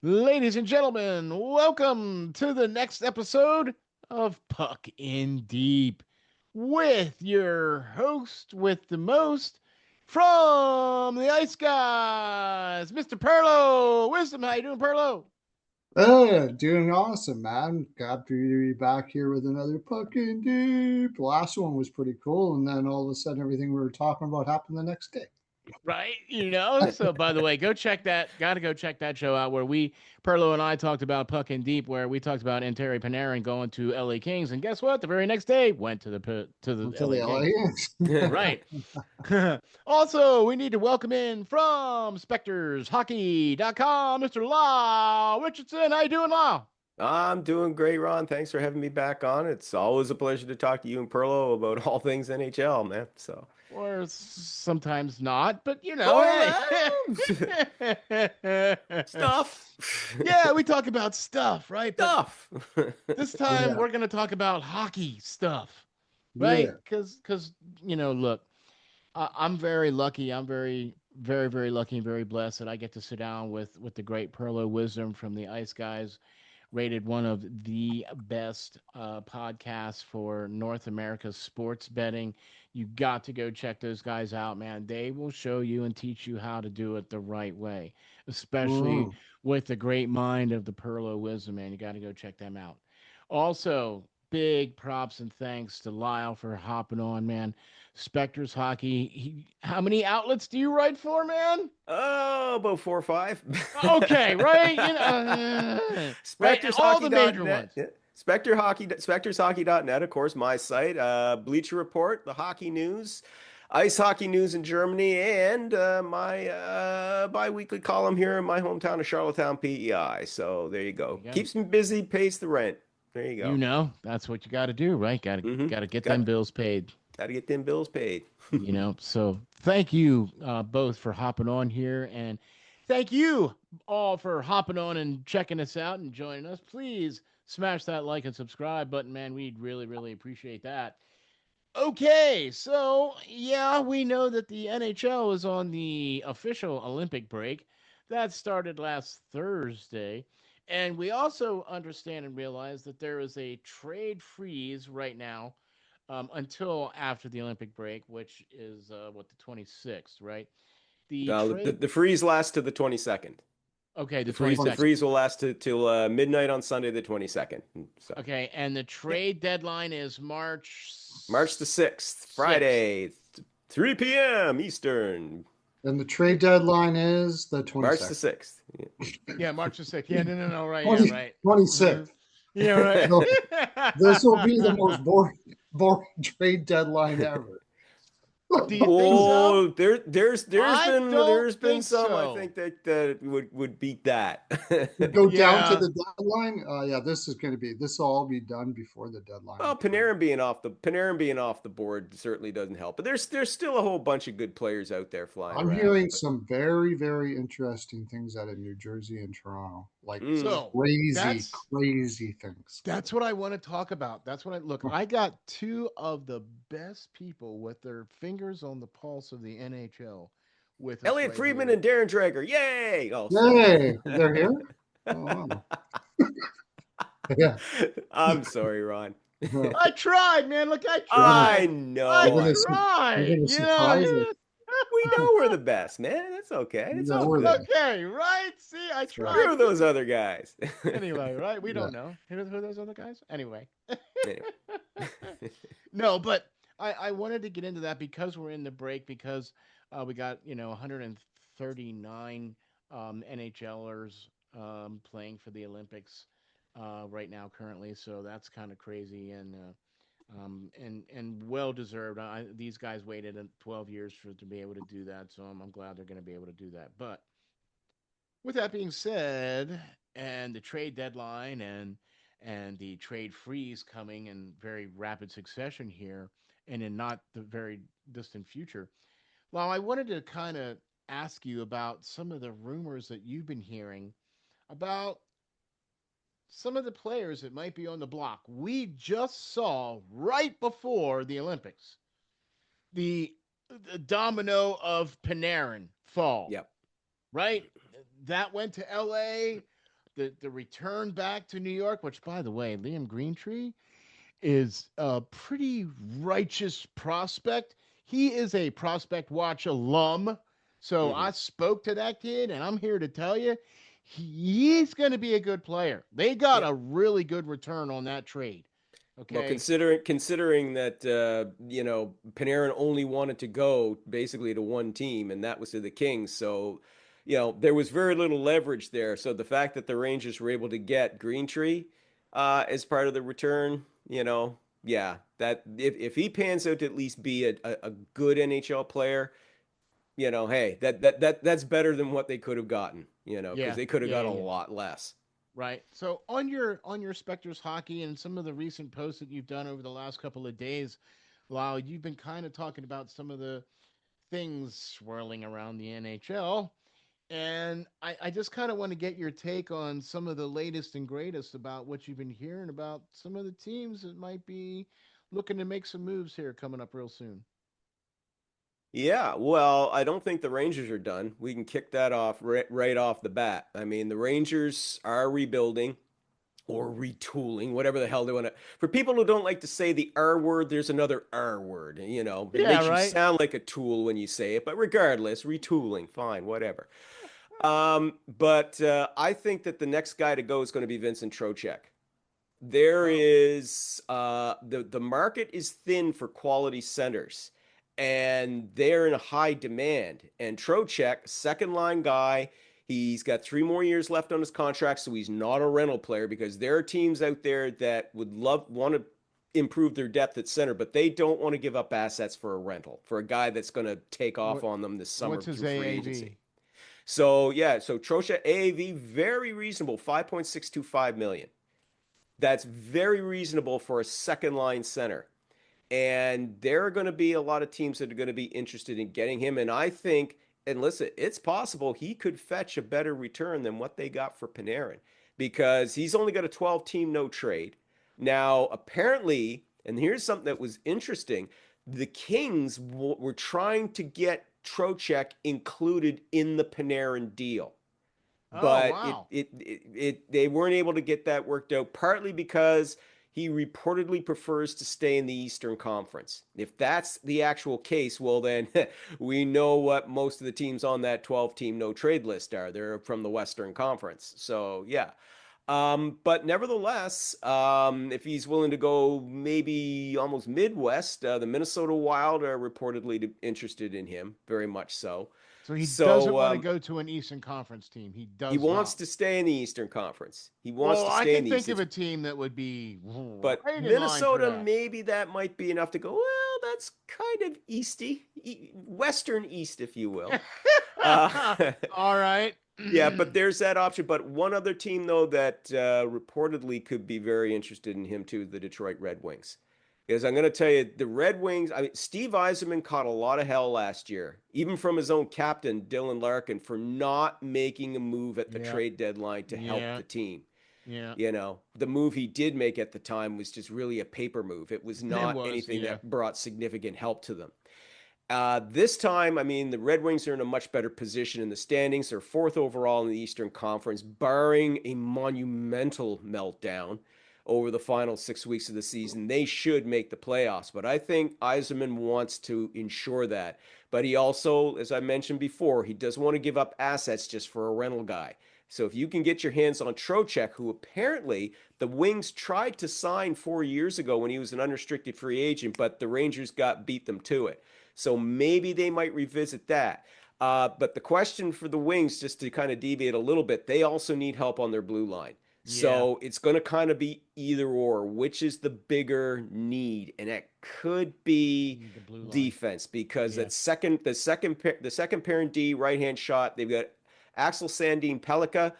Ladies and gentlemen, welcome to the next episode of Puck in Deep with your host with the most from the Ice Guys, Mr. Pearlo. Wisdom, how you doing, Pearlo? Doing awesome, man. Glad to be back here with another fucking deep. Last one was pretty cool, and then all of a sudden, everything we were talking about happened the next day. Right, so by the way, gotta go check that show out where Perlo and I talked about Puck and Deep, where we talked about Terry Panarin going to LA Kings, and guess what? The very next day went to the Until LA the Kings. aliens. Right. Also, we need to welcome in from SpectorsHockey.com, Mr. Lyle Richardson. How you doing, Lyle? I'm doing great, Ron. Thanks for having me back on. It's always a pleasure to talk to you and Perlo about all things NHL, man. So, Or sometimes not, but oh, hey. stuff, Yeah, we talk about stuff, right? But stuff. this time Yeah, we're going to talk about hockey stuff, right? yeah. Because look, I'm very lucky. I'm very lucky and very blessed that I get to sit down with the great Perlo Wisdom from the Ice Guys, rated one of the best podcasts for North America's sports betting. You got to go check those guys out, man. They will show you and teach you how to do it the right way, especially Mm. with the great mind of the Perlo Wisdom, man. You got to go check them out. Also, big props and thanks to Lyle for hopping on, man. Specters Hockey. How many outlets do you write for, man? Oh, about 4 or 5. Okay, right? Right? All the major SpectorsHockey.net. ones. Yeah. Spectre Hockey, SpectorsHockey.net, of course, my site. Bleacher Report, the hockey news, ice hockey news in Germany, and my bi-weekly column here in my hometown of Charlottetown, PEI. So there you There go. you go. Keeps me busy, pays the rent. There you go. That's what you got to do, right? Got to get them Got bills paid. got to get them bills paid. So thank you both for hopping on here, and thank you all for hopping on and checking us out and joining us. Please smash that like and subscribe button, man. We'd really appreciate that. Okay, so yeah, we know that the NHL is on the official Olympic break. That started last Thursday. And we also understand and realize that there is a trade freeze right now until after the Olympic break, which is the 26th, right? The The, trade, the freeze lasts to the 22nd. okay, the The freeze the 22nd. freeze will last till midnight on Sunday the 22nd. So Okay, and the yeah. trade deadline is March March the 6th, 6th. Friday, 3 p.m. Eastern. And the trade deadline is the March the 22nd. 6th. Yeah, March the 6th. Yeah, no, right. Yeah, 20, right. Uh, 26th. yeah, right. So this will be the most boring trade deadline ever. Do you think so? Oh, there's I been don't there's been think some I so. think that would beat that. To go down to Yeah. the deadline. Yeah, this will all be done before the deadline. Well, Panarin being off the board certainly doesn't help. But there's still a whole bunch of good players out there flying I'm around. hearing But some very, very interesting things out of New Jersey and Toronto. Like mm, So crazy, that's crazy things. that's what I want to talk about. That's what I look. I got two of the best people with their fingers on the pulse of the NHL with us Elliot right Friedman here. and Darren Dreger, yay! Oh, sorry. Yay, they're here? Oh, wow. Yeah. I'm sorry, Ron. Well, I tried, man. Look, I You're gonna I tried. I know. you're tried. gonna surprise us. We know we're the best, man. It's okay. It's Yeah, all we're good. there. Okay, right? See, I That's right. tried. Screw those other guys. Anyway, right? We Yeah. don't know who are those other guys. Anyway. Anyway. No, but I wanted to get into that because we're in the break because we got 139 NHLers playing for the Olympics right now currently, so that's kind of crazy and well deserved. These guys waited 12 years for to be able to do that, so I'm glad they're going to be able to do that. But with that being said, and the trade deadline and the trade freeze coming in very rapid succession here, and in not the very distant future. Well, I wanted to kind of ask you about some of the rumors that you've been hearing about some of the players that might be on the block. We just saw right before the Olympics the, the domino of Panarin fall, Yep. right? That went to LA. the return back to New York, which by the way, Liam Greentree is a pretty righteous prospect. He is a Prospect Watch alum. So Hmm. I spoke to that kid, and I'm here to tell you, he's going to be a good player. They got Yeah. a really good return on that trade. Well, Okay. considering that Panarin only wanted to go basically to one team, and that was to the Kings, so there was very little leverage there. So the fact that the Rangers were able to get Greentree as part of the return, yeah, that if he pans out to at least be a good NHL player, hey, that's better than what they could have gotten, because Yeah. they could have Yeah. got a Yeah. lot less. Right. So on your Spectres hockey and some of the recent posts that you've done over the last couple of days, Lyle, you've been kind of talking about some of the things swirling around the NHL. And I just kind of want to get your take on some of the latest and greatest about what you've been hearing about some of the teams that might be looking to make some moves here coming up real soon. Yeah, well, I don't think the Rangers are done. We can kick that off right off the bat. I mean, the Rangers are rebuilding or retooling, whatever the hell they want to. For people who don't like to say the R word, there's another R word. It Yeah, makes you right. sound like a tool when you say it, but regardless, retooling, fine, whatever. But I think that the next guy to go is going to be Vincent Trocheck. There Oh, is the market is thin for quality centers, and they're in a high demand. And Trocheck, second line guy, he's got 3 more years left on his contract, so he's not a rental player because there are teams out there that would want to improve their depth at center, but they don't want to give up assets for a rental for a guy that's going to take off what on them this summer what's his through free AAV? agency. So yeah, so Trocheck AAV very reasonable, 5.625 million. That's very reasonable for a second line center. And there are going to be a lot of teams that are going to be interested in getting him. And I think, and listen, it's possible he could fetch a better return than what they got for Panarin because he's only got a 12-team no trade. Now, apparently, and here's something that was interesting, the Kings were trying to get Trocheck included in the Panarin deal, Oh, but wow. they weren't able to get that worked out, partly because he reportedly prefers to stay in the Eastern Conference. If that's the actual case, well then we know what most of the teams on that 12-team no trade list are. They're from the Western Conference. So yeah. But nevertheless, if he's willing to go maybe almost Midwest, the Minnesota Wild are reportedly interested in him, very much so. So he doesn't So want to go to an Eastern Conference team. He he does wants not. to stay in the Eastern Conference. He wants Well, to I stay in can the East. think of a team that would be But right in line for Minnesota, that. maybe that might be enough to go, well, that's kind of easty, Western East, if you will. Uh, All right. yeah, but there's that option. But one other team, though, that reportedly could be very interested in him, too, the Detroit Red Wings. Because I'm going to tell you, the Red Wings, I mean, Steve Yzerman caught a lot of hell last year, even from his own captain, Dylan Larkin, for not making a move at the Yeah. trade deadline to help Yeah. the team. Yeah. The move he did make at the time was just really a paper move. It was It not was. anything Yeah. that brought significant help to them. This time, I mean, the Red Wings are in a much better position in the standings. They're fourth overall in the Eastern Conference, barring a monumental meltdown over the final 6 weeks of the season. They should make the playoffs, but I think Yzerman wants to ensure that. But he also, as I mentioned before, he doesn't want to give up assets just for a rental guy. So if you can get your hands on Trocheck, who apparently the Wings tried to sign 4 years ago when he was an unrestricted free agent, but the Rangers beat them to it. So maybe they might revisit that. But the question for the Wings, just to kind of deviate a little bit, they also need help on their blue line. Yeah. So it's going to kind of be either or, which is the bigger need, and it could be The blue line. defense because Yeah. the second parent D right hand shot. They've got Axel Sandin Pellikka,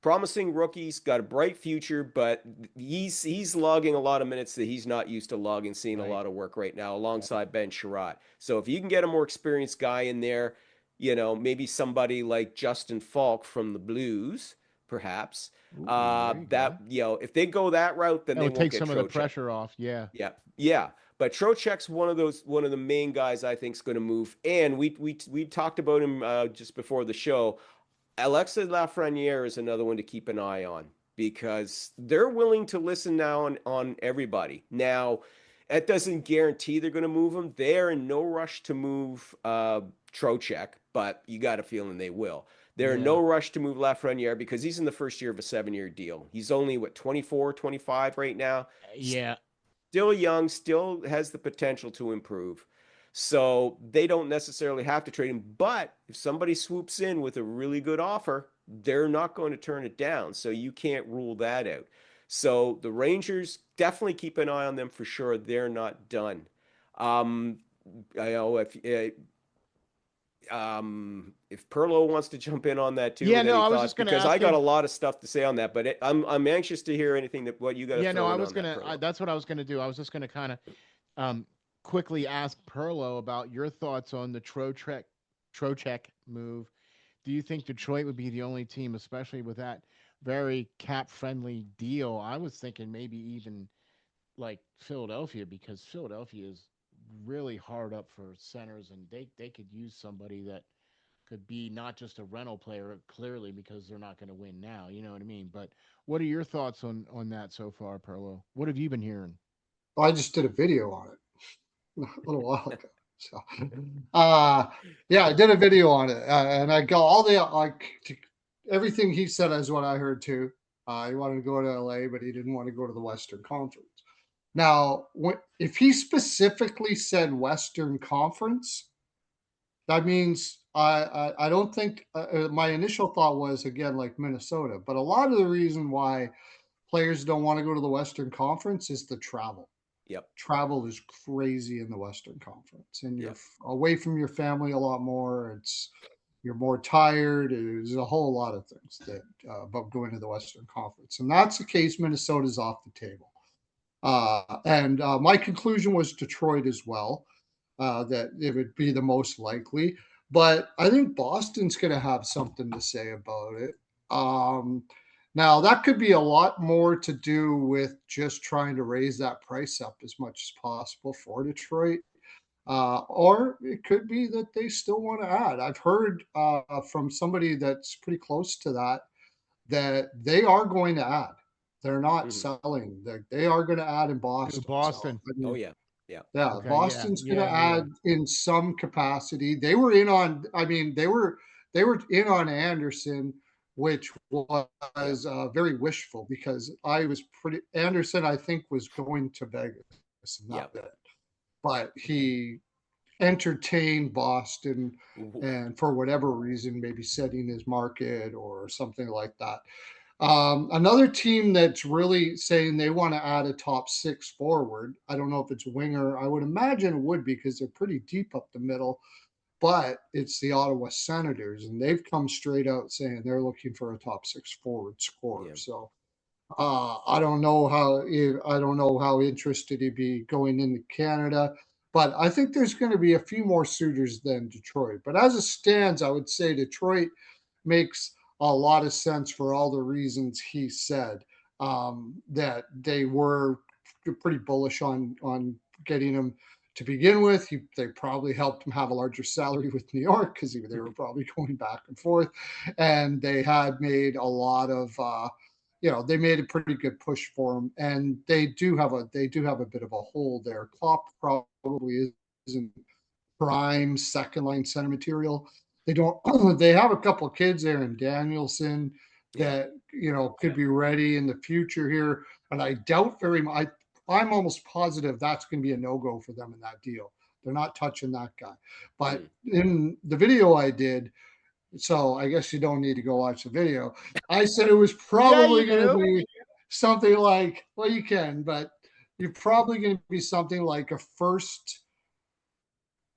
promising rookies, got a bright future, but he's logging a lot of minutes that he's not used to logging, seeing a Right. lot of work right now Right. alongside Ben Sherratt. So if you can get a more experienced guy in there, maybe somebody like Justin Falk from the Blues, perhaps. Ooh, there you That go. if they go that route, then That they would won't take get some of the Trocheck. pressure off. Yeah. Yeah, yeah. But Trocheck's one of the main guys I think is going to move. And we talked about him just before the show. Alexa Lafreniere is another one to keep an eye on because they're willing to listen now on everybody. Now, that doesn't guarantee they're going to move him. They're in no rush to move Trocheck, but you got a feeling they will. They're in Yeah, no rush to move Lafreniere because he's in the first year of a 7-year deal. He's only, what, 24, 25 right now? yeah, Still young, still has the potential to improve. So they don't necessarily have to trade him. But if somebody swoops in with a really good offer, they're not going to turn it down. So you can't rule that out. So the Rangers, definitely keep an eye on them for sure. They're not done. Um, I know if Pearlo wants to jump in on that too yeah. with No, any I was thoughts, just gonna because I ask got a him. lot of stuff to say on that, but I'm anxious to hear anything that what you got to Yeah, no, throw I in was on that, gonna. Pearlo. That's what I was gonna do. I was just gonna kind of um, quickly ask Perlo about your thoughts on the Trocheck move. Do you think Detroit would be the only team, especially with that very cap friendly deal? I was thinking maybe even like Philadelphia, because Philadelphia is really hard up for centers, and they could use somebody that could be not just a rental player, clearly, because they're not going to win now. You know what I mean? But what are your thoughts on that so far, Perlo? What have you been hearing? I just did a video on it a little while ago. So, uh, yeah, I did a video on it, and I got all the everything he said is what I heard too. He wanted to go to LA, but he didn't want to go to the Western Conference. Now, if he specifically said Western Conference, that means I don't think my initial thought was again like Minnesota, but a lot of the reason why players don't want to go to the Western Conference is the travel. Yep. Travel is crazy in the Western Conference, and you're Yep. away from your family a lot more. You're more tired. There's a whole lot of things that about going to the Western Conference, and that's the case. Minnesota's off the table, and my conclusion was Detroit as well. That it would be the most likely, but I think Boston's going to have something to say about it. Um, Now, that could be a lot more to do with just trying to raise that price up as much as possible for Detroit. Or it could be that they still want to add. I've heard from somebody that's pretty close to that that they are going to add. They're not Hmm. selling. They are going to add in To Boston. So, Boston. I Oh mean, yeah. Yeah. yeah, Okay. Yeah. Boston's going Yeah. to Yeah. add in some capacity. They were in on. I mean, they were in on Anderson, which Yeah. was very wishful because I was pretty. Anderson, I think, was going to Vegas, and Yeah. that bit, but Okay. he entertained Boston, Ooh. and for whatever reason, maybe setting his market or something like that. Another team that's really saying they want to add a top six forward. I don't know if it's winger. I would imagine it would be because they're pretty deep up the middle, but it's the Ottawa Senators, and they've come straight out saying they're looking for a top six forward scorer. Yeah. So I don't know how interested he'd be going into Canada, but I think there's going to be a few more suitors than Detroit. But as it stands, I would say Detroit makes a lot of sense for all the reasons he said. That they were pretty bullish on getting him to begin with. They probably helped him have a larger salary with New York because they were probably going back and forth, and they had made a lot of they made a pretty good push for him, and they do have a bit of a hole there. Klopp probably isn't prime second line center material. They don't. They have a couple of kids there in Danielson Yeah. that could be ready in the future here, and I doubt very much. I'm almost positive that's going to be a no go for them in that deal. They're not touching that guy. But Mm. in the video I did, so I guess you don't need to go watch the video. I said it was Yeah, you probably going to do. be something like, well, you can, but you're probably going to be something like a first,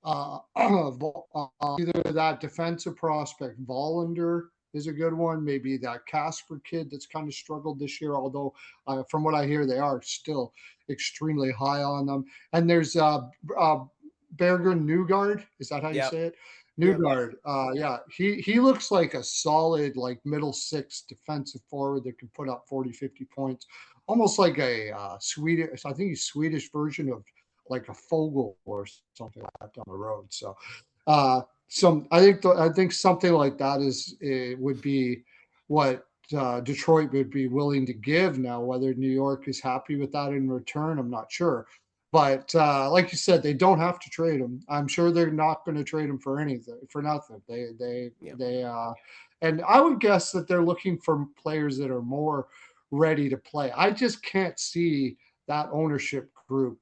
either that defensive prospect, Vollander is a good one. Maybe that Casper kid that's kind of struggled this year, although from what I hear, they are still extremely high on them. And there's Berger Newgard. Is that how you Yep. say it? Yep. Newgard. Yeah, he looks like a solid like middle six defensive forward that can put up 40, 50 points, almost like a Swedish. I think he's Swedish version of like a Fogel or something like that down the road. So I think something like that would be what Detroit would be willing to give. Now, whether New York is happy with that in return, I'm not sure. But like you said, they don't have to trade him. I'm sure they're not going to trade him for anything, for nothing. Yeah. And I would guess that they're looking for players that are more ready to play. I just can't see that ownership group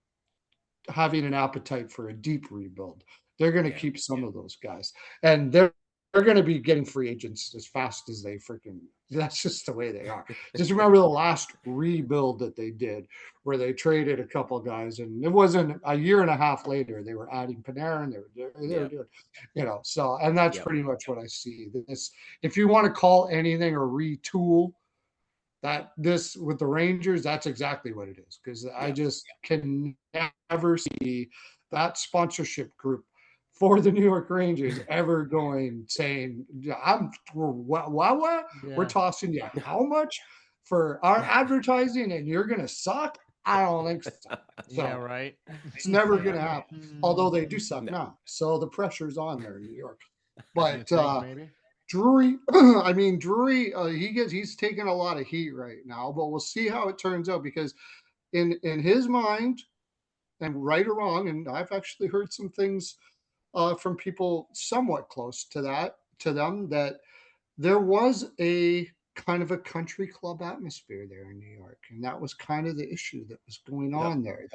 having an appetite for a deep rebuild. They're going to Yeah. keep some of those guys, and they're going to be getting free agents as fast as they freaking. That's just the way they are. Just remember the last rebuild that they did, where they traded a couple guys, and it wasn't a year and a half later they were adding Panarin. They were Yeah. doing, so, and that's Yeah. pretty much what I see. This, if you want to call anything a retool, that this with the Rangers, that's exactly what it is. Because I Yeah. just can never see that sponsorship group for the New York Rangers ever going saying, what? We're Yeah. tossing you how much for our advertising and you're gonna suck? I don't think so. Yeah, So right. it's never Yeah. gonna happen. Although Hmm. they do suck No. now. So the pressure's on there in New York. You But think maybe? Drury, I mean Drury, he's taking a lot of heat right now, but we'll see how it turns out because in his mind, and right or wrong, and I've actually heard some things from people somewhat close to them that there was a kind of a country club atmosphere there in New York, and that was kind of the issue that was going Yep. on there.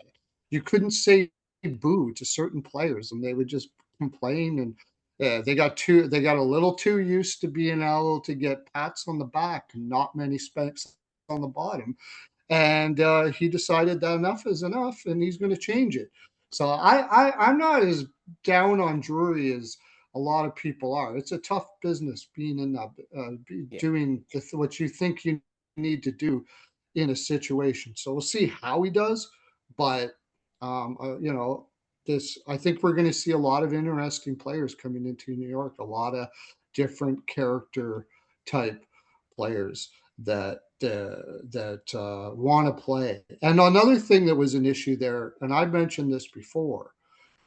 You couldn't say boo to certain players, and they would just complain. And they got a little too used to being able to get pats on the back and not many spikes on the bottom. And he decided that enough is enough, and he's going to change it. So I'm not as down on Drury as a lot of people are. It's a tough business being in that, Yeah. doing what you think you need to do in a situation. So we'll see how he does, but this I think we're going to see a lot of interesting players coming into New York. A lot of different character type players that want to play. And another thing that was an issue there, and I mentioned this before,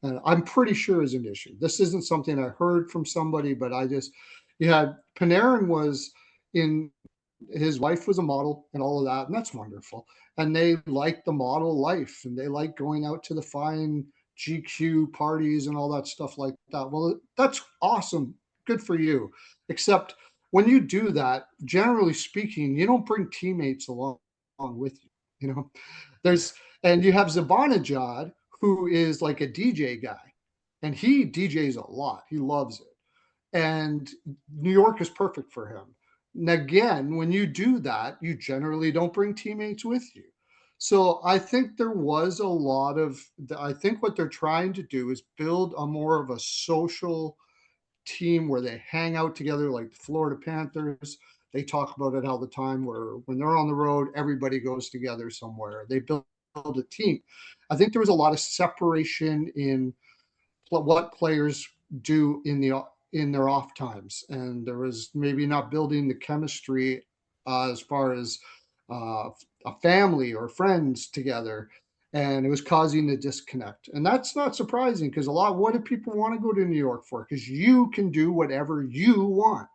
and I'm pretty sure is an issue. This isn't something I heard from somebody, but you had Panarin was in, his wife was a model and all of that, and that's wonderful. And they like the model life and they like going out to the fine GQ parties and all that stuff like that. Well, that's awesome. Good for you. Except when you do that, generally speaking, you don't bring teammates along with you. You know, there's, and you have Zibanejad, who is like a DJ guy, and he DJs a lot. He loves it. And New York is perfect for him. And again, when you do that, you generally don't bring teammates with you. So I think there was a lot of, I think what they're trying to do is build a more of a social team where they hang out together like the Florida Panthers. They talk about it all the time where when they're on the road, everybody goes together somewhere. They build a team. I think there was a lot of separation in what players do in their off times, and there was maybe not building the chemistry as far as uh, a family or friends together, and it was causing the disconnect. And that's not surprising because what do people want to go to New York for? Because you can do whatever you want,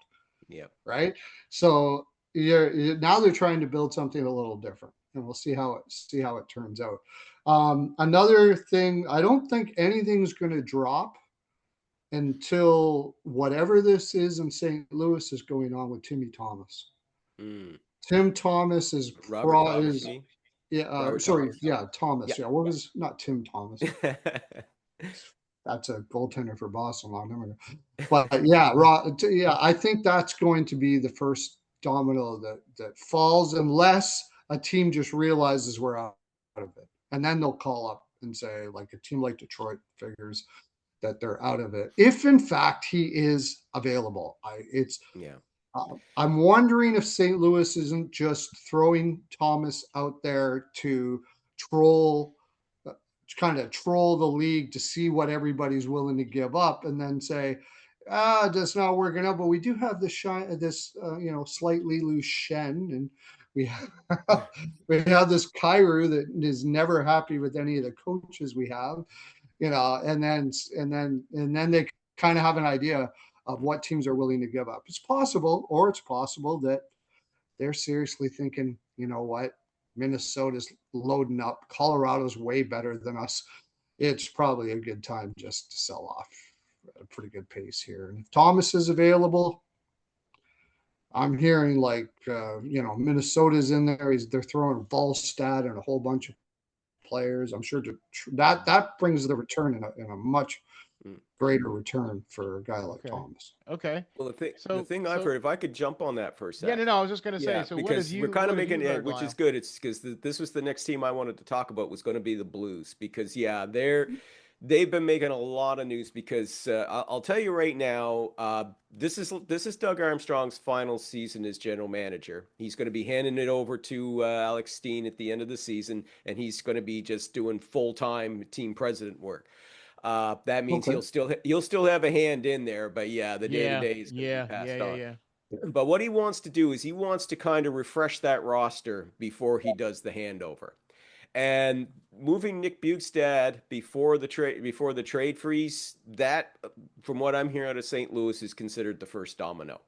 Yep. right? So now they're trying to build something a little different, and we'll see how it turns out. Another thing, I don't think anything's going to drop until whatever this is in St. Louis is going on with Timmy Thomas. Mm. Tim Thomas Robert Thomas, you mean? yeah, Robert sorry, Thomas. yeah, Thomas. Yeah. Yeah, what was not Tim Thomas? That's a goaltender for Boston long time ago. But yeah, I think that's going to be the first domino that falls unless a team just realizes we're out of it, and then they'll call up and say, like a team like Detroit figures that they're out of it. If in fact he is available, Yeah. I'm wondering if St. Louis isn't just throwing Thomas out there to troll, kind of troll the league to see what everybody's willing to give up, and then say, that's not working out. But we do have this slightly loose Shen, and we have, we have this Kairu that is never happy with any of the coaches we have, and then they kind of have an idea of what teams are willing to give up. It's possible that they're seriously thinking, you know what, Minnesota's loading up. Colorado's way better than us. It's probably a good time just to sell off at a pretty good pace here. And if Thomas is available, I'm hearing like Minnesota's in there. They're throwing Volstad and a whole bunch of players. I'm sure that brings the return in a much Mm. greater return for a guy like Okay. Thomas. Okay. Well, the So thing I've heard, if I could jump on that for a yeah, sec. no, I was just gonna say. Yeah, So because we're kind what of have you making it, heard, which is Lyle? good. It's because this was the next team I wanted to talk about was going to be the Blues because yeah, they've been making a lot of news because I'll tell you right now, this is Doug Armstrong's final season as general manager. He's going to be handing it over to Alex Steen at the end of the season, and he's going to be just doing full-time team president work. That means Okay. he'll still have a hand in there, but yeah, the day to Yeah, day is going to be yeah, yeah, passed yeah, on. yeah. But what he wants to do is he wants to kind of refresh that roster before he does the handover. And moving Nick Bukestad before the trade freeze, that from what I'm hearing out of St. Louis is considered the first domino.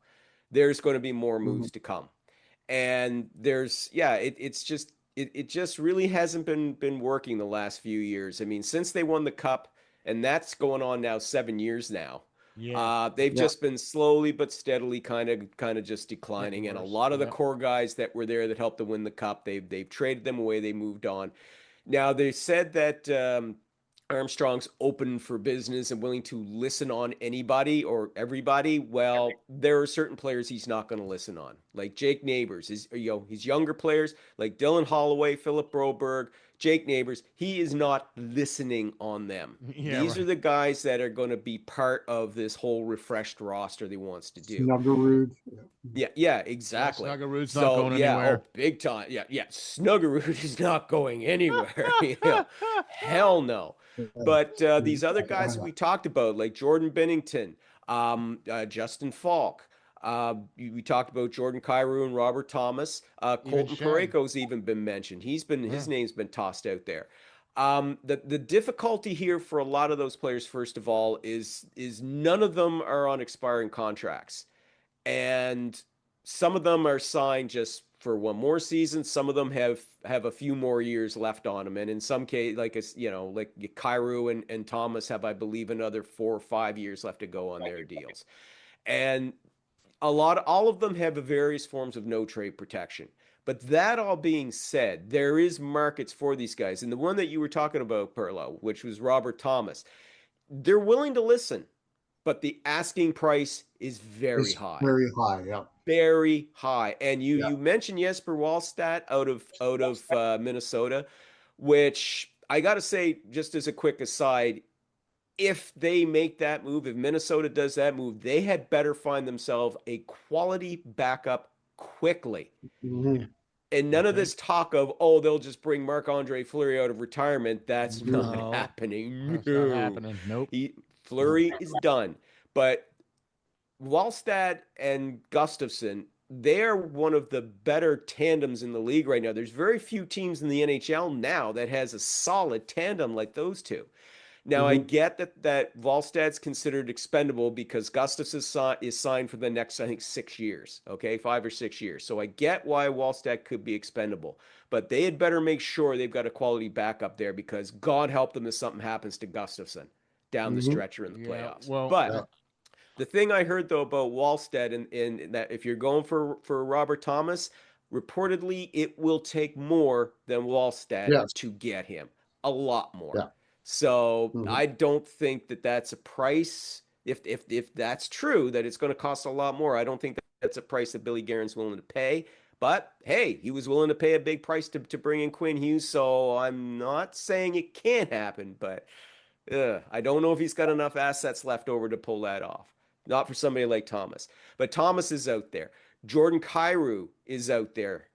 There's going to be more Mm-hmm. moves to come. And it just really hasn't been working the last few years. I mean, since they won the cup, and that's going on now 7 years now. Yeah. They've Yeah. just been slowly but steadily kind of just Getting declining, and a worse. lot of the Yep. core guys that were there that helped to win the cup, they've traded them away. They moved on. Now they said that Armstrong's open for business and willing to listen on anybody or everybody. Well, there are certain players he's not going to listen on, like Jake Neighbors. His younger players like Dylan Holloway, Philip Broberg, Jake Neighbors. He is not listening on them. Yeah, These are right. the guys that are going to be part of this whole refreshed roster that he wants to do. Snuggerud. Yeah. Yeah, Yeah, exactly. Snuggaroot's not So going yeah, anywhere. oh, big time. Yeah. Snuggerud is not going anywhere. Hell no. But these other guys that we talked about, like Jordan Bennington, Justin Falk, we talked about Jordan Kyrou and Robert Thomas. Even Colton Shen. Parayko's even been mentioned. Yeah. His name's been tossed out there. The difficulty here for a lot of those players, first of all, is none of them are on expiring contracts, and some of them are signed just for one more season. Some of them have a few more years left on them, and in some case, like Kyrou and Thomas have, I believe, another 4 or 5 years left to go on their deals, and all of them have various forms of no trade protection. But that all being said, there is markets for these guys, and the one that you were talking about, Pearlo, which was Robert Thomas, they're willing to listen, but the asking price is very It's high, very high. Yeah. very high. And you Yeah. you mentioned Jesper Wallstedt out of Minnesota, which I got to say, just as a quick aside, if they make that move, if Minnesota does that move, they had better find themselves a quality backup quickly. Mm-hmm. And none of Okay. this talk of, oh, they'll just bring Marc-Andre Fleury out of retirement. That's not No, happening. that's not No. happening. Nope. Fleury is done. But Wallstad and Gustafson, they're one of the better tandems in the league right now. There's very few teams in the NHL now that has a solid tandem like those two. Now I Mm-hmm. get that Volstad's considered expendable because Gustafson is signed for the next, I think, 6 years. Okay, 5 or 6 years. So I get why Wallstad could be expendable, but they had better make sure they've got a quality backup there because God help them if something happens to Gustafson down the Mm-hmm. stretch or in the Yeah. playoffs. Well, But Yeah. the thing I heard though about Wallstead and that if you're going for Robert Thomas, reportedly it will take more than Wallstead Yes. to get him, a lot Yeah. more. So Mm-hmm. I don't think that that's a price. If that's true, that it's going to cost a lot more, I don't think that's a price that Billy Guerin's willing to pay. But hey, he was willing to pay a big price to bring in Quinn Hughes, so I'm not saying it can't happen, but I don't know if he's got enough assets left over to pull that off. Not for somebody like Thomas. But Thomas is out there. Jordan Kyrou is out there.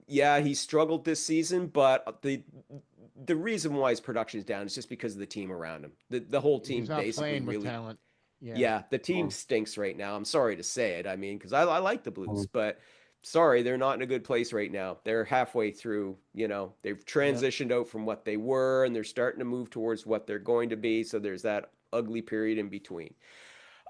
Yeah, he struggled this season, but the reason why his production is down is just because of the team around him. The whole team he's not basically playing with really, talent. Yeah. yeah, the team stinks right now. I'm sorry to say it. I mean, because I like the Mm-hmm. Blues, but sorry, they're not in a good place right now. They're halfway through, they've Yep. transitioned out from what they were and they're starting to move towards what they're going to be. So there's that ugly period in between.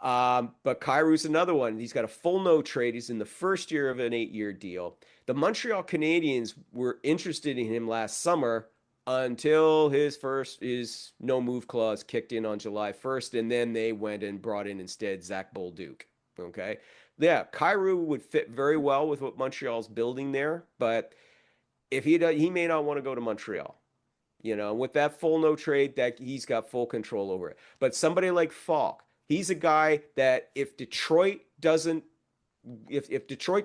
But Kairu's another one. He's got a full no trade. He's in the first year of an 8-year deal. The Montreal Canadiens were interested in him last summer until his no move clause kicked in on July 1st, and then they went and brought in instead Zach Bolduc. Okay, yeah, Kairu would fit very well with what Montreal's building there, but if he does, he may not want to go to Montreal. With that full no trade, that he's got full control over it. But somebody like Falk, he's a guy that if Detroit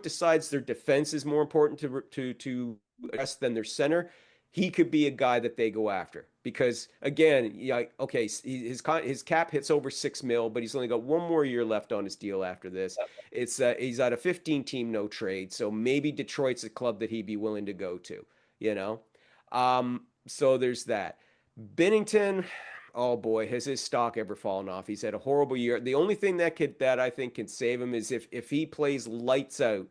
decides their defense is more important to address than their center, he could be a guy that they go after because again, yeah, okay, his cap hits over 6 mil, but he's only got one more year left on his deal after this. It's he's at a 15-team no trade, so maybe Detroit's a club that he'd be willing to go to. You know, so there's that. Bennington, oh boy, has his stock ever fallen off? He's had a horrible year. The only thing that I think can save him is if he plays lights out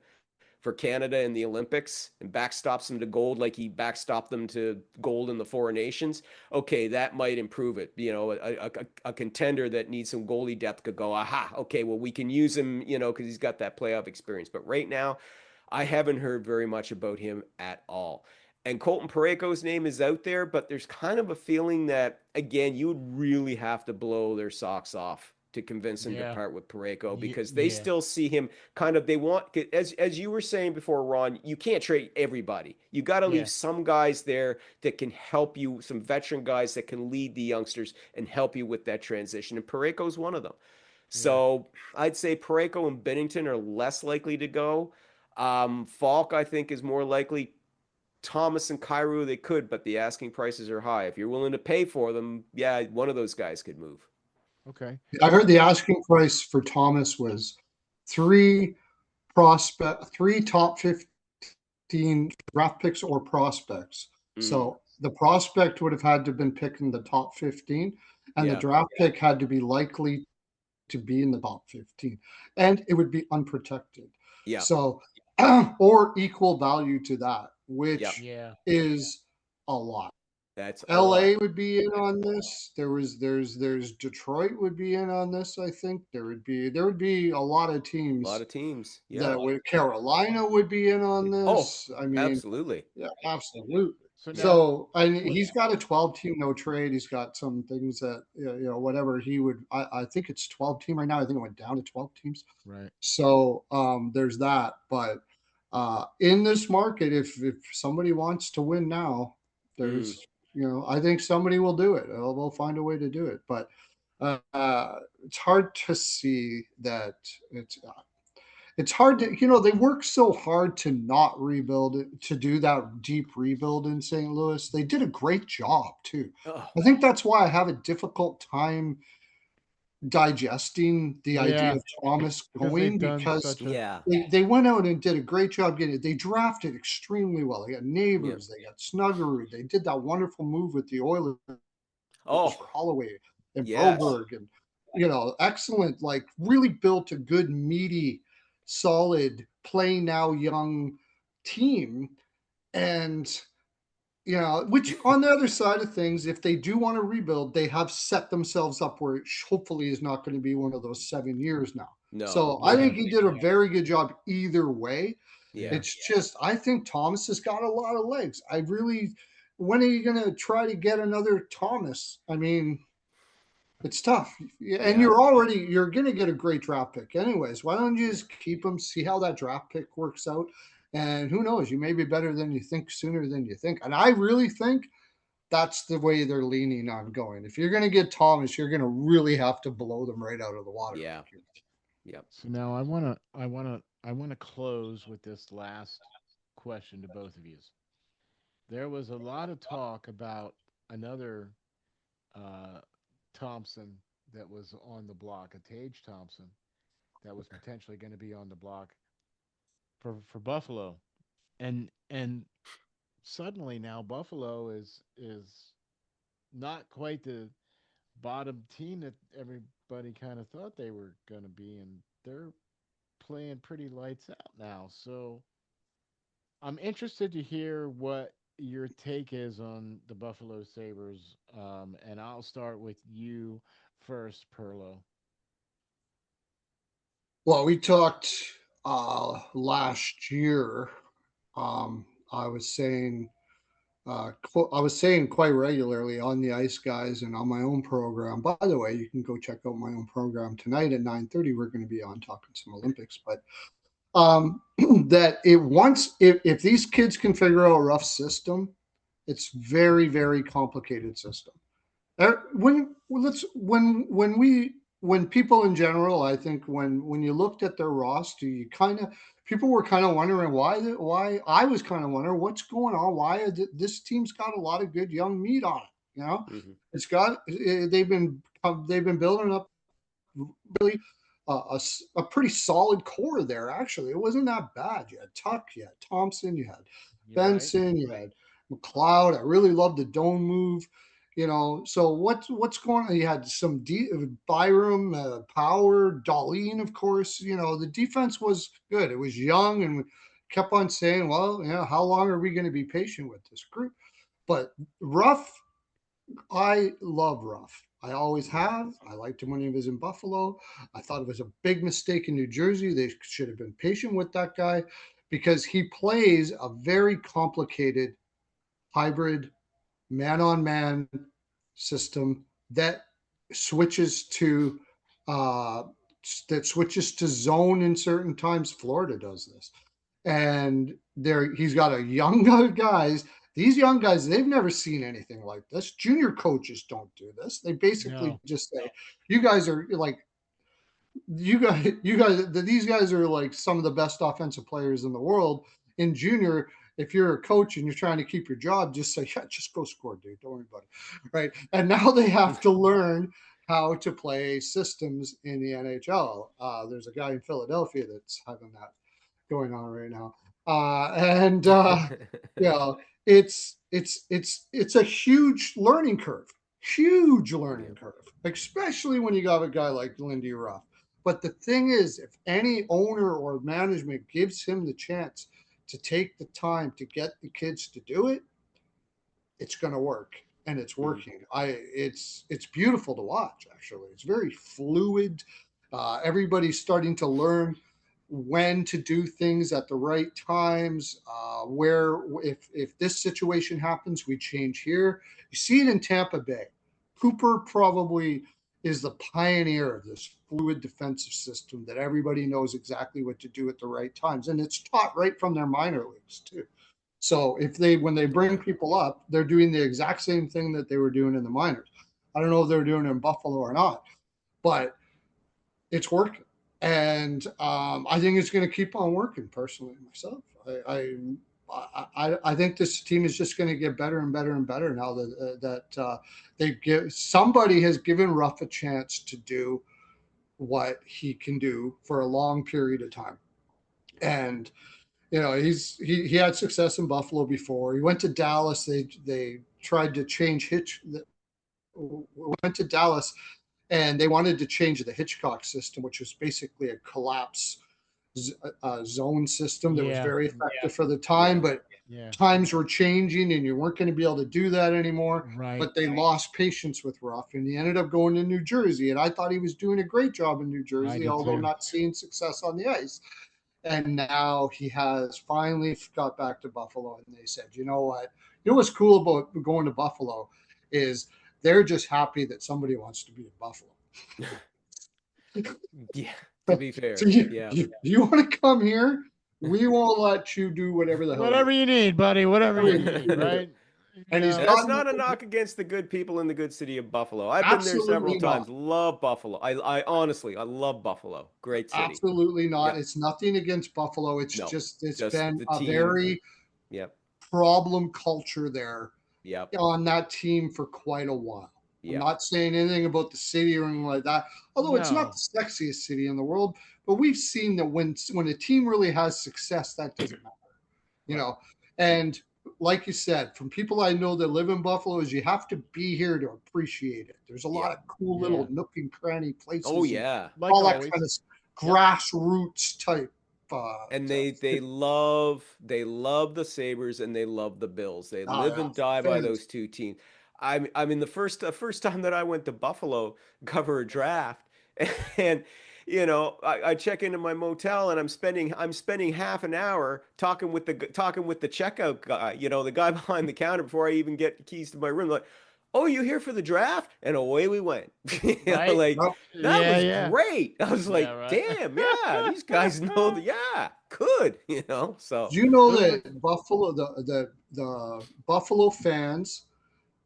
for Canada in the Olympics and backstops them to gold like he backstopped them to gold in the Four Nations. Okay, that might improve it. A contender that needs some goalie depth could go, aha, okay, well we can use him, because he's got that playoff experience. But right now, I haven't heard very much about him at all. And Colton Parayko's name is out there, but there's kind of a feeling that, again, you would really have to blow their socks off to convince them to Yeah. part with Parayko because they Yeah. still see him kind of, they want, as you were saying before, Ron, you can't trade everybody. You got to leave Yeah. some guys there that can help you, some veteran guys that can lead the youngsters and help you with that transition. And Parayko's one of them. Yeah. So I'd say Parayko and Bennington are less likely to go. Falk, I think, is more likely. Thomas and Kairu, they could, but the asking prices are high. If you're willing to pay for them, yeah, one of those guys could move. Okay. I heard the Now, asking price for Thomas was three top 15 draft picks or prospects. Mm, So the prospect would have had to have been picked in the top 15, and the yeah, draft pick had to be likely to be in the top 15, and it would be unprotected. yeah, So, or equal value to that, yeah. which yeah. is a lot. That's a lot. LA would be in on this. There's Detroit would be in on this. I think there would be a lot of A lot teams of teams. Yeah. that would. Carolina would be in on Oh, this. I mean, absolutely. yeah, absolutely. So now, So and what? he's got a 12 team no trade. He's got some things that whatever he would. I think it's 12 team right now. I think it went down to 12 teams. Right. So there's that. But in this market, if somebody wants to win now, Mm, there's I think somebody will do it. They'll find a way to do it. But it's hard to see that it's hard to they work so hard to not rebuild it, to do that deep rebuild in St. Louis. They did a great job too. oh, I think that's why I have a difficult time digesting the idea Yeah. of Thomas Because going they've done because such a. yeah. they went out and did a great job getting it. They drafted extremely well. They got Yep. neighbors, they got Snuggerud. They did that wonderful move with the Oilers for Oh, Holloway and yes. Broberg and excellent, like really built a good, meaty, solid, play now young team. And which on the other side of things, if they do want to rebuild, they have set themselves up where it hopefully is not going to be one of those 7 years now. No, So I yeah, think Yeah. he did a very good job either way. yeah, Yeah. It's just I think Thomas has got a lot of legs. I really, when are you going to try to get another Thomas? I mean, it's tough, and yeah, you're going to get a great draft pick anyways. Why don't you yeah, just keep him, see how that draft pick works out, and who knows, you may be better than you think sooner than you think. And I really think that's the way they're leaning on going. If you're going to get Thomas, you're going to really have to blow them right out of the water. yeah, yep. So now I wanna close with this last question to both of you. There was a lot of talk about another uh, Thompson that was on the block, a Tage Thompson that was potentially going to be on the block for Buffalo, and suddenly now Buffalo is not quite the bottom team that everybody kind of thought they were going to be, and they're playing pretty lights out now. So I'm interested to hear what your take is on the Buffalo Sabres, and I'll start with you first, Pearlo? Well, we talked last year. I was saying I was saying quite regularly on the Ice Guys and on my own program. By the way, you can go check out my own program tonight at 9:30. We're going to be on talking some Olympics, but that it once if these kids can figure out a rough system, it's very very complicated system. When people in general, I think when you looked at their roster, you kind of people were kind of wondering why I was kind of wondering what's going on. Why this team's got a lot of good young meat on it. Mm-hmm. It's got they've been building up really a pretty solid core there. Actually, it wasn't that bad. You had Tuck, you had Thompson, you had You're right. Benson, you had McLeod. I really loved the dome move. So what's going on? You had some Byram, Power, Darlene, of course. The defense was good. It was young, and we kept on saying, well, how long are we going to be patient with this group? But Ruff, I love Ruff. I always have. I liked him when he was in Buffalo. I thought it was a big mistake in New Jersey. They should have been patient with that guy because he plays a very complicated hybrid man-on-man system that switches to uh, zone in certain times. Florida does this, and he's got a young guys. These young guys, they've never seen anything like this. Junior coaches don't do this. They basically No. just say, "You guys are like these guys are like some of the best offensive players in the world in junior. If you're a coach and you're trying to keep your job, just say, yeah, just go score, dude. Don't worry about it. Right. And now they have to learn how to play systems in the NHL. There's a guy in Philadelphia that's having that going on right now. And you know, it's a huge learning curve. Huge learning curve, especially when you got a guy like Lindy Ruff. But the thing is, if any owner or management gives him the chance to take the time to get the kids to do it, it's going to work, and it's working. It's beautiful to watch. Actually, it's very fluid. Everybody's starting to learn when to do things at the right times. Where if this situation happens, we change here. You see it in Tampa Bay. Cooper probably is the pioneer of this fluid defensive system that everybody knows exactly what to do at the right times, and it's taught right from their minor leagues too. So when they bring Yeah. people up, they're doing the exact same thing that they were doing in the minors. I don't know if they're doing it in Buffalo or not, but it's working, and I think it's going to keep on working. Personally, myself, I think this team is just going to get better and better and better now that somebody has given Ruff a chance to do what he can do for a long period of time, and he had success in Buffalo before. He went to Dallas. They tried to change went to Dallas, and they wanted to change the Hitchcock system, which was basically a collapse zone system that was Yeah. very effective for the time. But Yeah. times were changing, and you weren't going to be able to do that anymore. Right. But they lost patience with Ruff, and he ended up going to New Jersey. And I thought he was doing a great job in New I Jersey, did although too. not seeing success on the ice. And now he has finally got back to Buffalo, and they said, you know what? You know what's cool about going to Buffalo is they're just happy that somebody wants to be in Buffalo. Yeah. To be fair. So Yeah. you want to come here? We won't let you do whatever the hell Whatever you need, buddy. Whatever you need, you. right? You And he's And know. that's gotten not a knock against the good people in the good city of Buffalo. I've been there several absolutely times. not. Love Buffalo. I honestly, I love Buffalo. Great city. Absolutely not. Yep. It's nothing against Buffalo. No. It's Just been the a team. very Yep. problem culture there Yep. on that team for quite a while. I'm Yep. not saying anything about the city or anything like that, although it's not No. the sexiest city in the world. But we've seen that when a team really has success, that doesn't matter, you Right. know. And like you said, from people I know that live in Buffalo, is you have to be here to appreciate it. There's a lot Yep. of cool Yeah. little nook and cranny Oh places and yeah. Like all that kind always. of Yep. grassroots type. And they love the Sabres and they love the Bills. They live and die by Fans. those two teams. I mean the first time that I went to Buffalo cover a draft, and I check into my motel and I'm spending half an hour talking with the checkout guy, the guy behind the counter before I even get the keys to my room. Like, oh, you here for the draft? And away we went. Right? Like Yep. that Yeah, was yeah. great. I was Yeah, like, right. damn, yeah, these guys know yeah, good, so. Do you know Who was that the Buffalo fans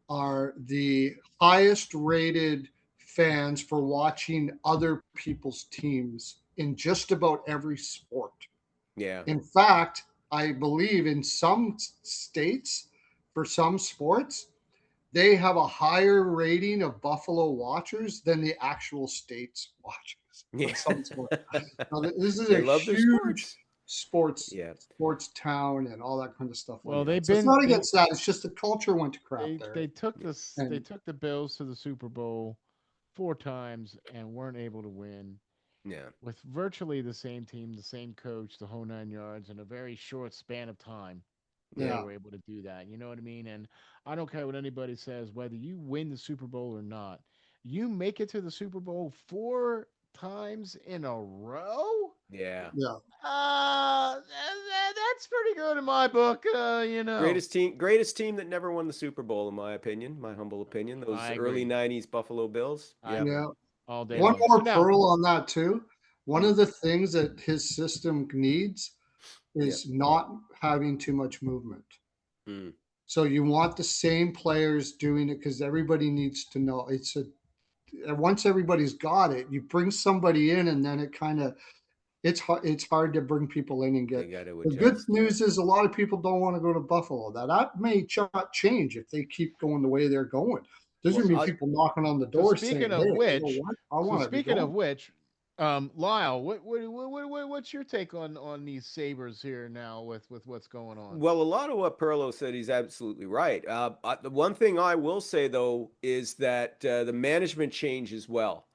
are the highest rated fans for watching other people's teams in just about every sport? Yeah. In fact, I believe in some states, for some sports, they have a higher rating of Buffalo watchers than the actual state's watchers Yeah. of some sport. Now, this is They a love their huge sports. sports Yeah. sports town and all that kind of stuff like well, that. they've So it's been not against that. It's just the culture went to crap there. they took this they And took the Bills to the Super Bowl 4 times and weren't able to win Yeah. with virtually the same team, the same coach, the whole 9 yards in a very short span of time. They Yeah. yeah, were able to do that. You know what I mean? And I don't care what anybody says, whether you win the Super Bowl or not. You make it to the Super Bowl 4 times in a row. Yeah. yeah, That's pretty good in my book. Greatest team that never won the Super Bowl, in my opinion, my humble opinion. Those I early agree. '90s Buffalo Bills. I Yep. yeah. agree all day One Yep. long. So more now, pearl on that too. One Mm. of the things that his system needs Yep. is not having too much movement. Mm. So you want the same players doing it because everybody needs to know. Once everybody's got it, you bring somebody in, and then it kind of it's hard to bring people in and They get. got to The good adjust. Yeah. news is a lot of people don't want to go to Buffalo. That may change if they keep going the way they're going. There's Well, gonna be I, people knocking on the so door saying, speaking of "Hey, you know which, what? I so want to be speaking of going." which, Lyle, what's your take on these Sabers here now with what's going on? well, a lot of what Pearlo said, he's absolutely right. The one thing I will say though is that the management change as well.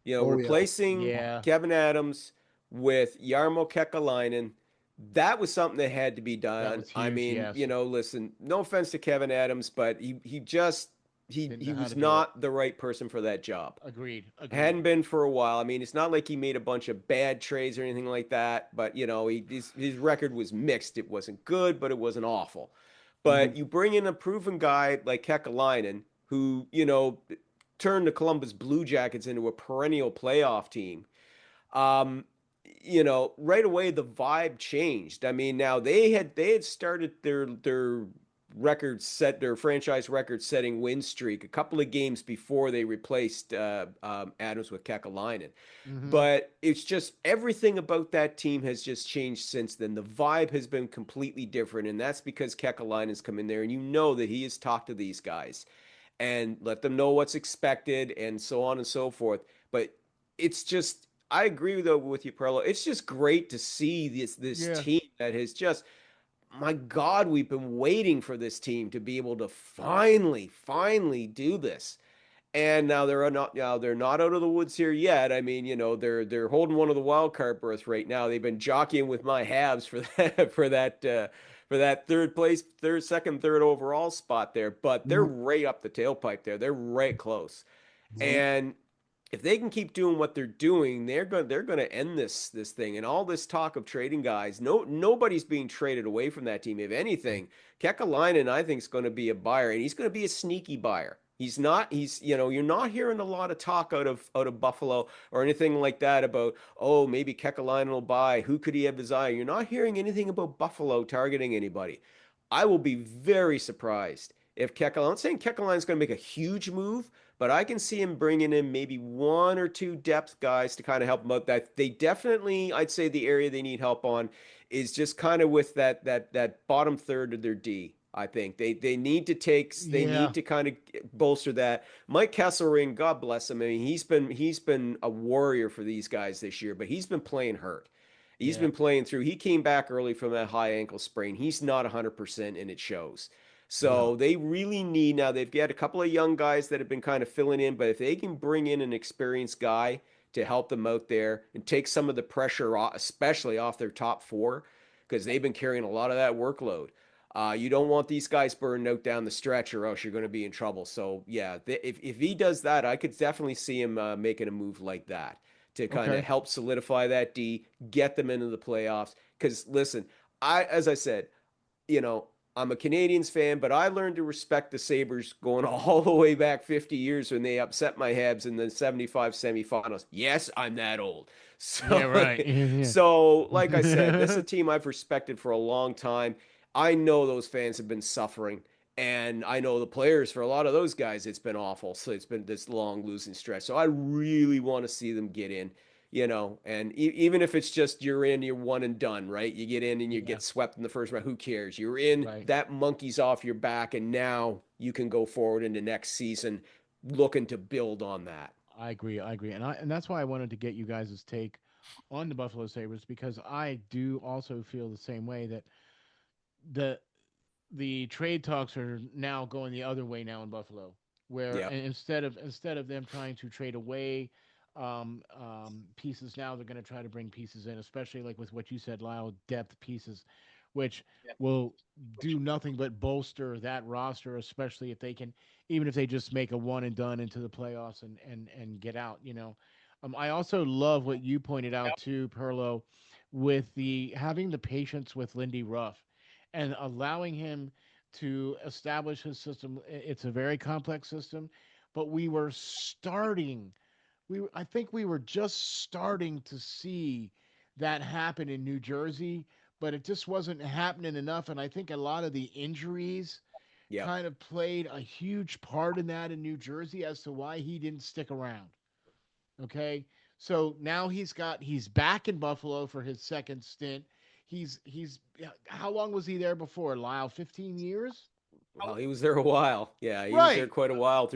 Oh yeah, Replacing Yeah, Kevin Adams with Jarmo Kekalainen, that was something that had to be that done. was I huge. mean, Yes, listen, no offense to Kevin Adams, but he just didn't he know how was to do it. not the right person for that job. Agreed. Agreed. Hadn't been for a while. I mean, it's not like he made a bunch of bad trades or anything like that, but his record was mixed. It wasn't good, but it wasn't awful. hmm But you bring in a proven guy like Kekalainen, who turned the Columbus Blue Jackets into a perennial playoff team. Um, right away the vibe changed. I mean, now they had started their franchise record setting win streak a couple of games before they replaced Adams with Kekalainen. Hmm. But it's just everything about that team has just changed since then. The vibe has been completely different, and that's because Kekalainen's come in there, and you know that he has talked to these guys and let them know what's expected and so on and so forth. But it's just I agree though with you, Pearlo. It's just great to see this Yeah. team that has just my God, we've been waiting for this team to be able to finally do this. And now they're not out of the woods here yet. I mean, they're holding one of the wild card berths right now. They've been jockeying with my Habs for that for that third overall spot there, but they're hmm right up the tailpipe there. They're right close. hmm And if they can keep doing what they're doing, they're going to end this thing. And all this talk of trading guys, nobody's being traded away from that team. If anything, Kekalainen I think is going to be a buyer, and he's going to be a sneaky buyer. He's not. You're not hearing a lot of talk out of Buffalo or anything like that about maybe Kekalainen will buy. Who could he have his eye? You're not hearing anything about Buffalo targeting anybody. I will be very surprised if Kekalainen. I'm not saying Kekalaien's going to make a huge move, but I can see him bringing in maybe one or two depth guys to kind of help them out. That they definitely, I'd say, the area they need help on is just kind of with that bottom third of their D. I think they Yeah. need to kind of bolster that. Mike Kesselring, God bless him. I mean, he's been a warrior for these guys this year, but he's been playing hurt. He's Yeah. been playing through. He came back early from that high ankle sprain. He's not 100%, and it shows. yeah, So they really need now. They've got a couple of young guys that have been kind of filling in, but if they can bring in an experienced guy to help them out there and take some of the pressure, especially off their top four, because they've been carrying a lot of that workload. You don't want these guys burned out down the stretch, or else you're going to be in trouble. So yeah, if he does that, I could definitely see him making a move like that to kind of Okay. help solidify that D, get them into the playoffs. Because listen, as I said, you know, I'm a Canadians fan, but I learned to respect the Sabres going all the way back 50 years when they upset my Habs in the 75 semifinals. Yes, I'm that old. Yeah, So, right. Yeah, so like I said, this is yeah. a team I've respected for a long time. I know those fans have been suffering, and I know the players, for a lot of those guys, it's been awful. So it's been this long losing stretch. So I really want to see them get in, and even if it's just you're in, you're one and done, right? You get in and you Yeah, get swept in the first round. Who cares? You're in, right. that monkey's off your back, and now you can go forward into next season looking to build on that. I agree. I agree. And that's why I wanted to get you guys' take on the Buffalo Sabres because I do also feel the same way that the the trade talks are now going the other way now in Buffalo, where Yeah. instead of them trying to trade away pieces, now they're going to try to bring pieces in, especially like with what you said, Lyle, depth pieces, which will do nothing but bolster that roster, especially if they can, even if they just make a one and done into the playoffs and get out. I also love what you pointed out too, Perlo, with the having the patience with Lindy Ruff and allowing him to establish his system. It's a very complex system, but we were starting. I think we were just starting to see that happen in New Jersey, but it just wasn't happening enough. And I think a lot of the injuries Yeah. kind of played a huge part in that in New Jersey as to why he didn't stick around. Okay. So now he's back in Buffalo for his second stint. He's how long was he there before, Lyle? 15 years? Well, he was there a while. Yeah, he was there Right. quite a while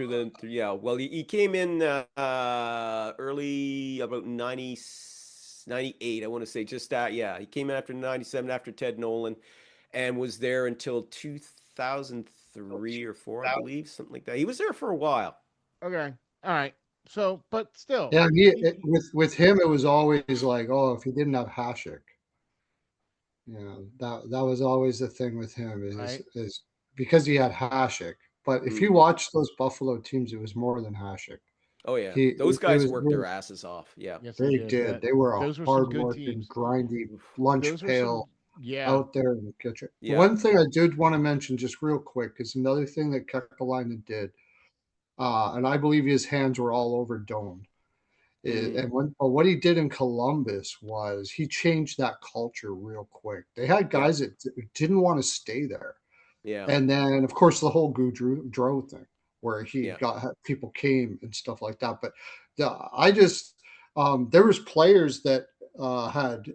yeah. Well, he came in early about 98. I want to say just that. Yeah, he came in after 97 after Ted Nolan and was there until 2003 or 4, I believe, something like that. He was there for a while. Okay. All right. So, but still, Yeah, he with him, it was always like, oh, if he didn't have Hashik, that was always the thing with him right. is because he had Hashik. But if you Mhm. watch those Buffalo teams, it was more than Hashik. Oh yeah. He Those it guys was worked their asses off. Yeah. Yes, they they did. did. They were a Those were some good hard-working, teams. grindy Oof. lunch Those were some. pail Yeah. out there in the kitchen. The Yeah. one thing I did want to mention just real quick is another thing that Kekalainen did, and I believe his hands were all over Doan. Mhm. But what he did in Columbus was he changed that culture real quick. They had Yeah. guys that didn't want to stay there, Yeah. and then of course the whole Goudreau thing, where he Yeah. got people came and stuff like that. But I just there was players that had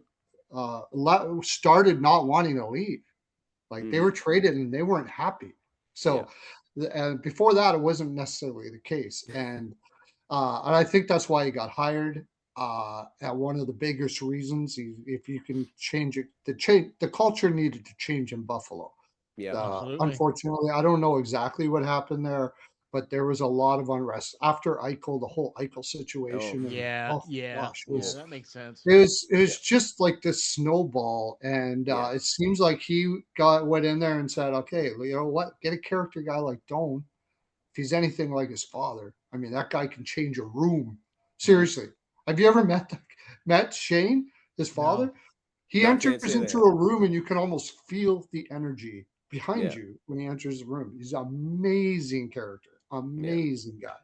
started not wanting to leave. Like they Mhm. were traded and they weren't happy. Yeah. So, and before that, it wasn't necessarily the case. And I think that's why he got hired. At one of the biggest reasons, if you can change it, the culture needed to change in Buffalo. Yeah. Absolutely. Unfortunately, I don't know exactly what happened there, but there was a lot of unrest after Eichel, the whole Eichel Oh. situation, and Yeah. oh Yeah. gosh, Yeah. Oh. That makes sense. it Yeah. was just like this snowball, and Yeah. it seems like he went in there and said, "Okay, you know what? Get a character guy like Doan. If he's anything like his father, I mean, that guy can change a room. Right. Seriously, have you ever met Shane, his No. father? He No, can't enters say into that. a room and you can almost feel the energy behind Yeah. you when he enters the room. He's an amazing character, Yeah. amazing guy.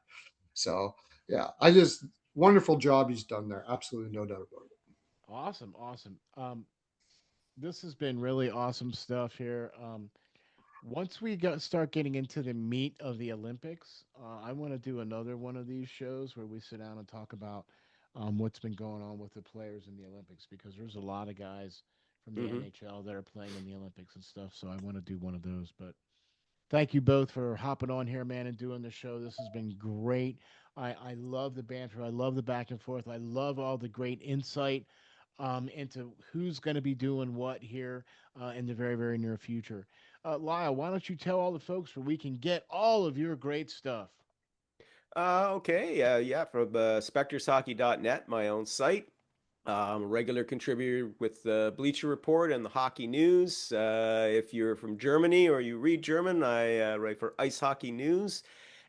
So yeah, I just wonderful job he's done there. Absolutely no doubt about it. Awesome. Awesome. This has been really awesome stuff here. Once we start getting into the meat of the Olympics, I want to do another one of these shows where we sit down and talk about what's been going on with the players in the Olympics because there's a lot of guys from the Mhm. NHL that are playing in the Olympics and stuff. So I want to do one of those. But thank you both for hopping on here, man, and doing the show. This has been great. I love the banter. I love the back and forth. I love all the great insight into who's going to be doing what here in the very, very near future. Lyle, why don't you tell all the folks where we can get all of your great stuff? Okay. Yeah, from spectreshockey.net, my own site. A regular contributor with the Bleacher Report and the Hockey News. If you're from Germany or you read German, I write for Ice Hockey News.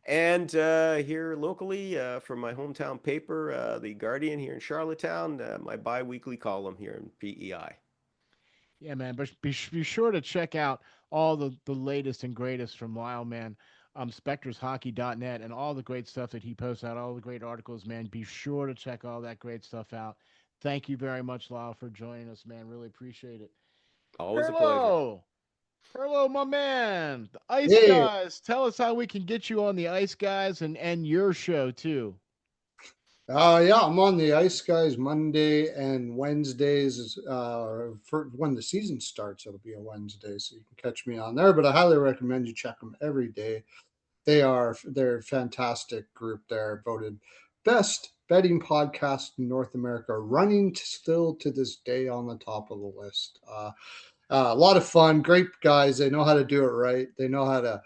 And here locally, from my hometown paper, The Guardian here in Charlottetown, my bi weekly column here in PEI. Yeah, man. But be sure to check out all the latest and greatest from Lyle, man. SpectresHockey.net and all the great stuff that he posts out, all the great articles, man. Be sure to check all that great stuff out. Thank you very much, Lyle, for joining us, man. Really appreciate it. Always a pleasure. Pearlo, Pearlo, my man, the Ice Hey, Guys. Tell us how we can get you on the Ice Guys and your show too. yeah, I'm on the Ice Guys Monday and Wednesdays. For when the season starts, it'll be a Wednesday, so you can catch me on there. But I highly recommend you check them every day. They're a fantastic group. They're voted best betting podcast in North America, running still to this day on the top of the list. A lot of fun, great guys. They know how to do it right. They know how to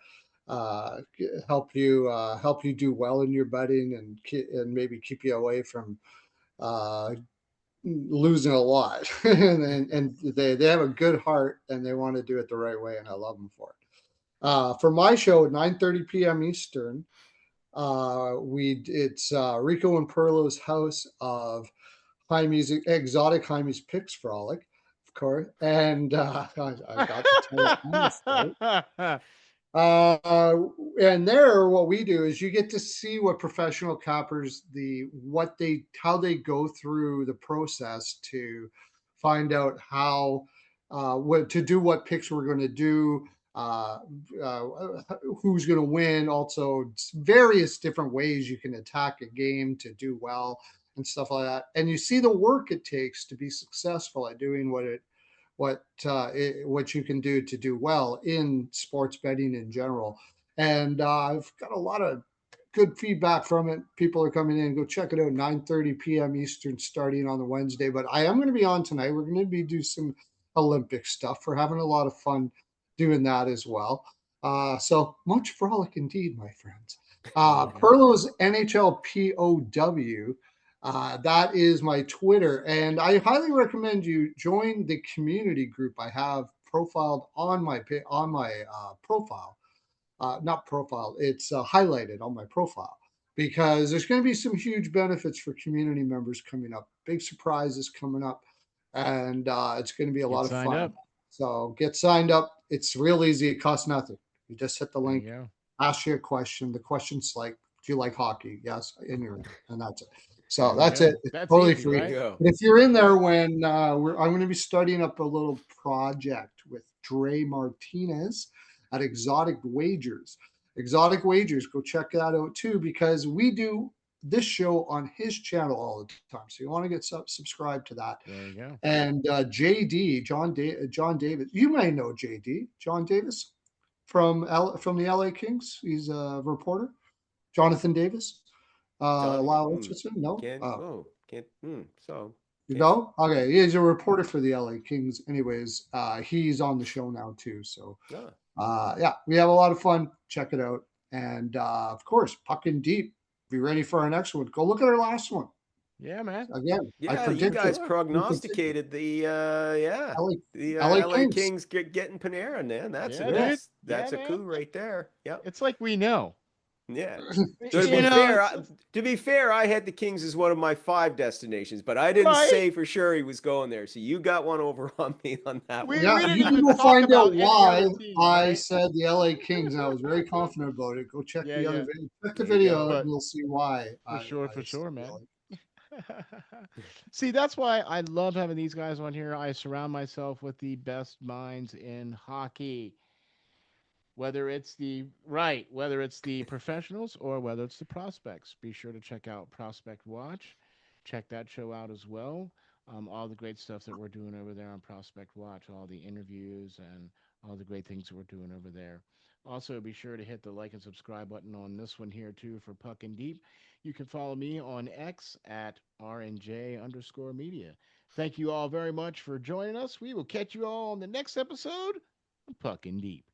uh, help you do well in your betting and maybe keep you away from uh, losing a lot. And they have a good heart and they want to do it the right way, and I love them for it. For my show at 9:30 p.m. Eastern, we it's Rico and Perlo's House of Jaime's Exotic Jaime's Picks Frolic, of course, and I got to tell it on the start. Uh, and there, what we do is you get to see what professional cappers how they go through the process to find out how what to do, what picks we're going to do, uh, uh, who's going to win. Also, various different ways you can attack a game to do well and stuff like that. And you see the work it takes to be successful at doing what you can do to do well in sports betting in general. And I've got a lot of good feedback from it. People are coming in. Go check it out. 9:30 p.m. Eastern, starting on the Wednesday. But I am going to be on tonight. We're going to be do some Olympic stuff. We're having a lot of fun doing that as well. So much frolic indeed, my friends. There you go. Perlo's NHL POW, that is my Twitter, and I highly recommend you join the community group I have profiled on my profile. Not profile; it's highlighted on my profile because there's going to be some huge benefits for community members coming up. Big surprises coming up, and it's going to be a Get lot of signed fun. up. So get signed up. It's real easy. It costs nothing. You just hit the There you link, go. ask you a question. The question's like, "Do you like hockey?" Yes, and you're in, and that's it. So There you that's it. go. It's That's totally easy, There free. you right? go. But if you're in That's there it. when I'm going to be starting up a little project with Dre Martinez at Exotic Wagers. Exotic Wagers, go check that out too, because we do this show on his channel all the time. So you want to get subscribed to that. There you go. And JD, John Davis, you may know JD, John Davis from the LA Kings. He's a reporter. Jonathan Davis, Johnny, Lyle Richardson. No, can't, oh, can't, so, you can't, know. Okay, he's a reporter for the LA Kings. Anyways, he's on the show now too. So ah. yeah, we have a lot of fun. Check it out, and of course, pucking deep. Be ready for our next one. Go look at our last one. Yeah, man. Again, I Yeah, you For predicted. guys sure. We predicted prognosticated yeah, LA, the LA LA Kings. Kings getting Panarin, man. Yeah, Yeah. dude. Yeah, That's a man. coup right there. Yep. It's like we know. Yeah. So Just You like know, to be fair, I had the Kings as one of my 5 destinations, but I didn't right? say for sure he was going there. So you got one over on me on that We one. yeah, we didn't you can even go talk find out about any why other team, I right? said the LA Kings, and I was very confident about it. Go check Yeah, the other yeah. video. Check the There you go. video, and But you'll see why for I said sure, the man. LA. See, that's why I love having these guys on here. I surround myself with the best minds in hockey. Whether it's the professionals or whether it's the prospects. Be sure to check out Prospect Watch. Check that show out as well. All the great stuff that we're doing over there on Prospect Watch, all the interviews and all the great things that we're doing over there. Also, be sure to hit the like and subscribe button on this one here too for Puck and Deep. You can follow me on X at RNJ underscore media. Thank you all very much for joining us. We will catch you all on the next episode of Puck and Deep.